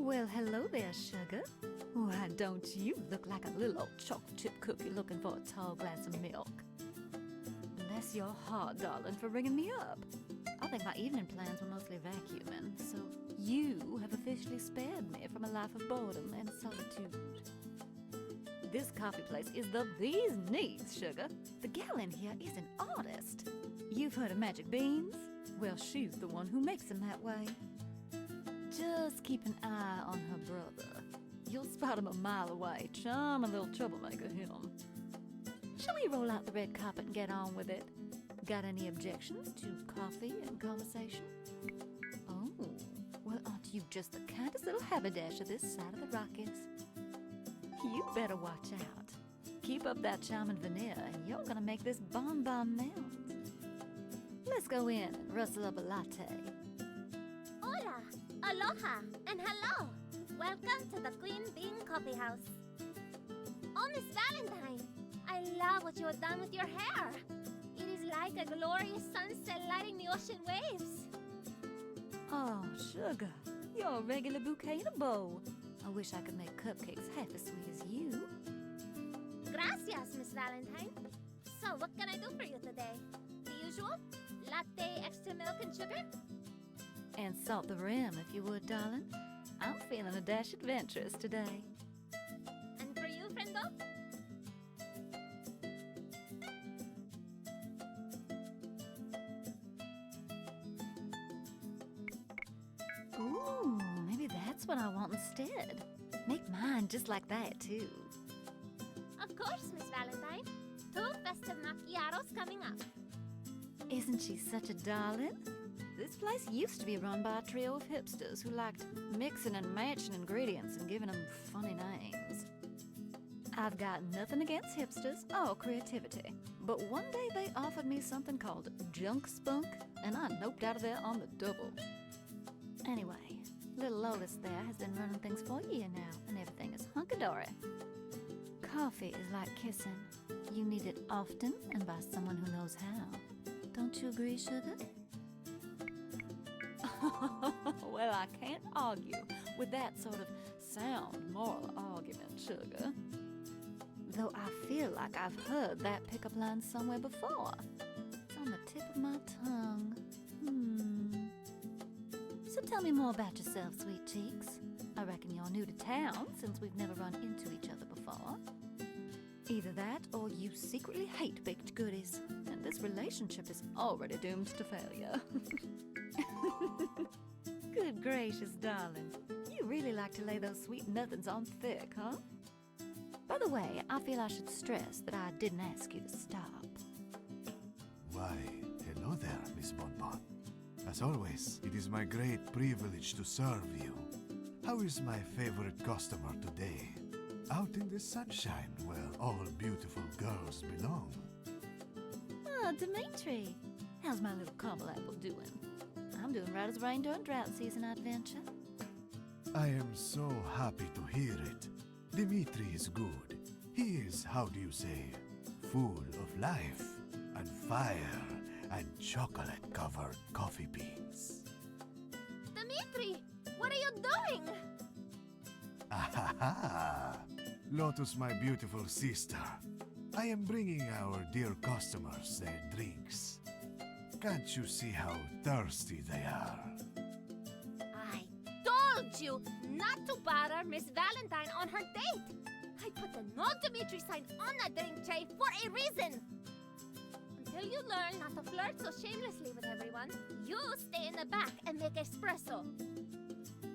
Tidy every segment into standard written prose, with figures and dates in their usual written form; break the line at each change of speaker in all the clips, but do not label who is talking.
Well, hello there, sugar. Why, don't you look like a little old chocolate chip cookie looking for a tall glass of milk? Bless your heart, darling, for ringing me up. I think my evening plans were mostly vacuuming, so you have officially spared me from a life of boredom and solitude. This coffee place is the bee's knees, sugar. The gal in here is an artist. You've heard of magic beans? Well, she's the one who makes them that way. Just keep an eye on her brother. You'll spot him a mile away. Charming little troublemaker, him. Shall we roll out the red carpet and get on with it? Got any objections to coffee and conversation? Oh, well, aren't you just the kindest little haberdasher this side of the Rockies? You better watch out. Keep up that charming veneer and you're gonna make this bonbon melt. Let's go in and rustle up a latte.
Hola, aloha, and hello. Welcome to the Queen Bean Coffee House. Oh, Miss Valentine, I love what you have done with your hair. It is like a glorious sunset lighting the ocean waves.
Oh, sugar, you're a regular bouquet in a bowl. I wish I could make cupcakes half as sweet as you.
Gracias, Miss Valentine. So, what can I do for you today? The usual? Latte, extra milk and sugar?
And salt the rim, if you would, darling. I'm feeling a dash adventurous today.
And for you, friendo?
Ooh, maybe that's what I want instead. Make mine just like that, too.
Of course, Miss Valentine. 2 festive macchiatos coming up.
Isn't she such a darling? This place used to be run by a trio of hipsters who liked mixing and matching ingredients and giving them funny names. I've got nothing against hipsters or creativity, but one day they offered me something called junk spunk, and I noped out of there on the double. Anyway, little Lotus there has been running things for a year now, and everything is hunky-dory. Coffee is like kissing. You need it often and by someone who knows how. Don't you agree, sugar? Well, I can't argue with that sort of sound moral argument, sugar. Though I feel like I've heard that pickup line somewhere before. It's on the tip of my tongue. So tell me more about yourself, sweet cheeks. I reckon you're new to town since we've never run into each other before. Either that or you secretly hate baked goodies, and this relationship is already doomed to failure. Good gracious, darling. You really like to lay those sweet nothings on thick, huh? By the way, I feel I should stress that I didn't ask you to stop.
Why, hello there, Miss Bonbon. As always, it is my great privilege to serve you. How is my favorite customer today? Out in the sunshine where all beautiful girls belong.
Oh, Dimitri. How's my little caramel apple doing? I'm doing right as rain during drought season adventure.
I am so happy to hear it. Dimitri is good. He is, how do you say, full of life and fire and chocolate-covered coffee beans.
Dimitri, what are you doing?
Ahaha! Lotus, my beautiful sister. I am bringing our dear customers their drinks. Can't you see how thirsty they are?
I told you not to bother Miss Valentine on her date. I put the no Dimitri sign on that drink tray for a reason. Until you learn not to flirt so shamelessly with everyone, you stay in the back and make espresso.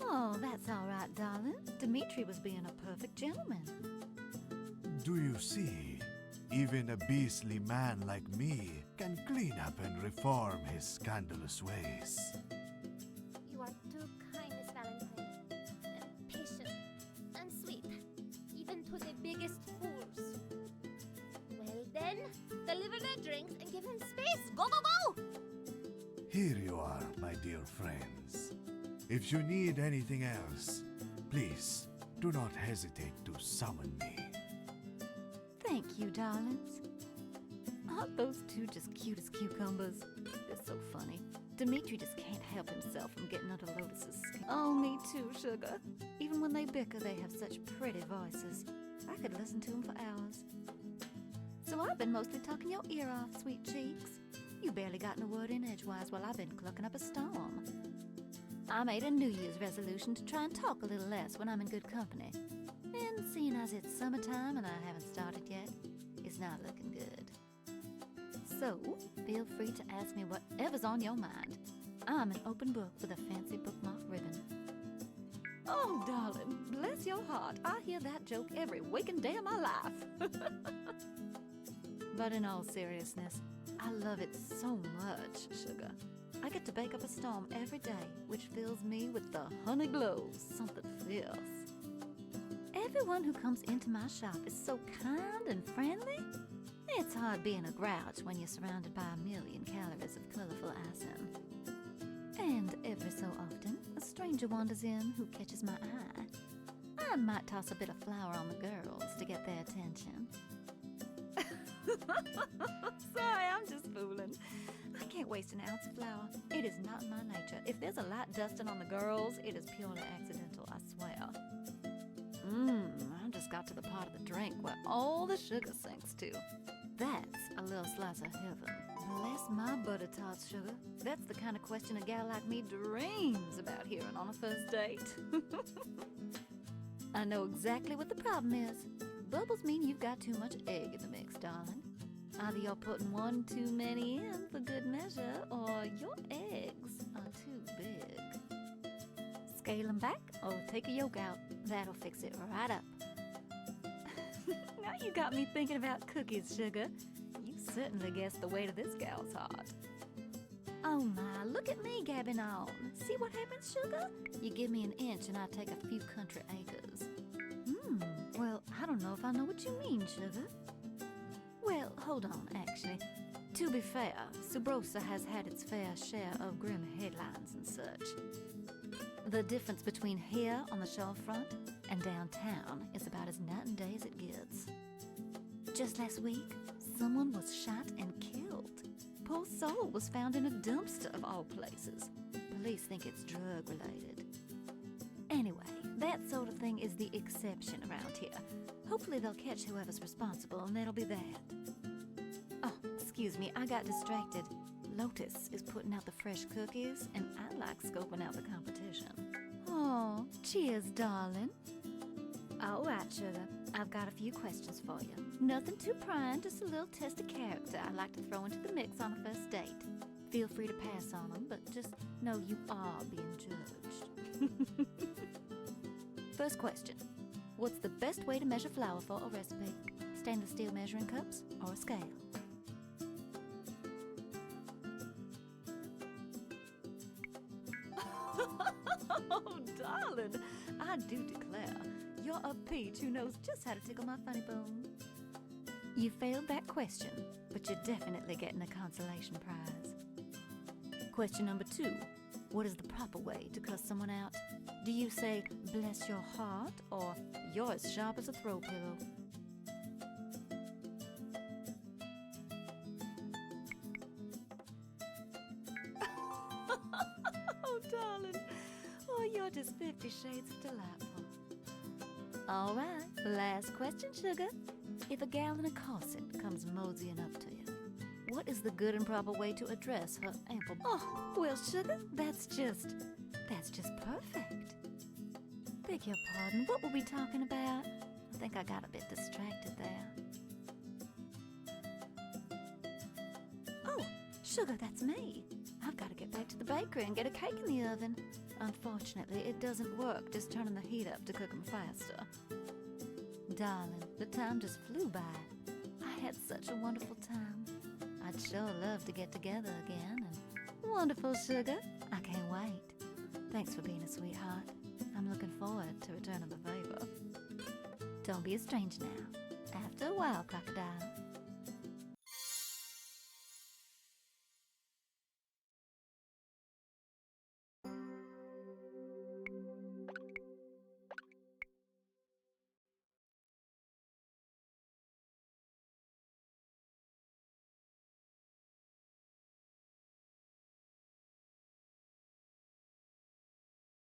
Oh, that's all right, darling. Dimitri was being a perfect gentleman.
Do you see? Even a beastly man like me can clean up and reform his scandalous ways.
You are too kind, Miss Valentine, and patient, and sweet, even to the biggest fools. Well then, deliver their drinks and give them space. Go, go, go!
Here you are, my dear friends. If you need anything else, please do not hesitate to summon me.
Thank you, darlings. Aren't those two just cute as cucumbers? They're so funny. Dimitri just can't help himself from getting under Lotus's skin. Oh, me too, sugar. Even when they bicker, they have such pretty voices. I could listen to them for hours. So I've been mostly talking your ear off, sweet cheeks. You barely gotten a word in edgewise while I've been clucking up a storm. I made a New Year's resolution to try and talk a little less when I'm in good company. And seeing as it's summertime and I haven't started yet, it's not looking good. So, feel free to ask me whatever's on your mind. I'm an open book with a fancy bookmark ribbon. Oh, darling, bless your heart. I hear that joke every waking day of my life. But in all seriousness, I love it so much, sugar. I get to bake up a storm every day, which fills me with the honey glow, something fierce. Everyone who comes into my shop is so kind and friendly. It's hard being a grouch when you're surrounded by a million calories of colorful icing. And every so often, a stranger wanders in who catches my eye. I might toss a bit of flour on the girls to get their attention. Sorry, I'm just fooling. I can't waste an ounce of flour. It is not in my nature. If there's a light dusting on the girls, it is purely accidental, I swear. I just got to the part of the drink where all the sugar sinks to. That's a little slice of heaven. Bless my butter tarts, sugar. That's the kind of question a gal like me dreams about hearing on a first date. I know exactly what the problem is. Bubbles mean you've got too much egg in the mix, darling. Either you're putting one too many in for good measure, or your eggs are too big. Scale them back or take a yolk out. That'll fix it right up. Now you got me thinking about cookies, sugar. You certainly guessed the weight of this gal's heart. Oh my, look at me gabbing on. See what happens, sugar? You give me an inch and I take a few country acres. Well, I don't know if I know what you mean, sugar. Well, hold on, actually. To be fair, Subrosa has had its fair share of grim headlines and such. The difference between here on the shorefront and downtown is about as night and day as it gets. Just last week, someone was shot and killed. Poor soul was found in a dumpster of all places. Police think it's drug-related. Anyway, that sort of thing is the exception around here. Hopefully they'll catch whoever's responsible, and that'll be that. Oh, excuse me, I got distracted. Lotus is putting out the fresh cookies, and I like scoping out the competition. Oh, cheers, darling. All right, sugar. I've got a few questions for you. Nothing too prying, just a little test of character I like to throw into the mix on a first date. Feel free to pass on them, but just know you are being judged. First question. What's the best way to measure flour for a recipe? Stainless steel measuring cups or a scale? Oh, darling, I do declare, you're a peach who knows just how to tickle my funny bone. You failed that question, but you're definitely getting a consolation prize. Question number 2. What is the proper way to cuss someone out? Do you say, bless your heart, or you're as sharp as a throw pillow? Oh, darling. Oh, you're just 50 shades of delightful. All right, last question, sugar. If a gal in a corset comes moseying up to you, what is the good and proper way to address her ample... Oh, well, sugar, that's just perfect. Beg your pardon, what were we talking about? I think I got a bit distracted there. Oh, sugar, that's me. I've got to get back to the bakery and get a cake in the oven. Unfortunately, it doesn't work just turning the heat up to cook them faster. Darling, the time just flew by. I had such a wonderful time. I'd sure love to get together again. And wonderful, sugar. I can't wait. Thanks for being a sweetheart. I'm looking forward to returning the favor. Don't be a stranger now. After a while, crocodile.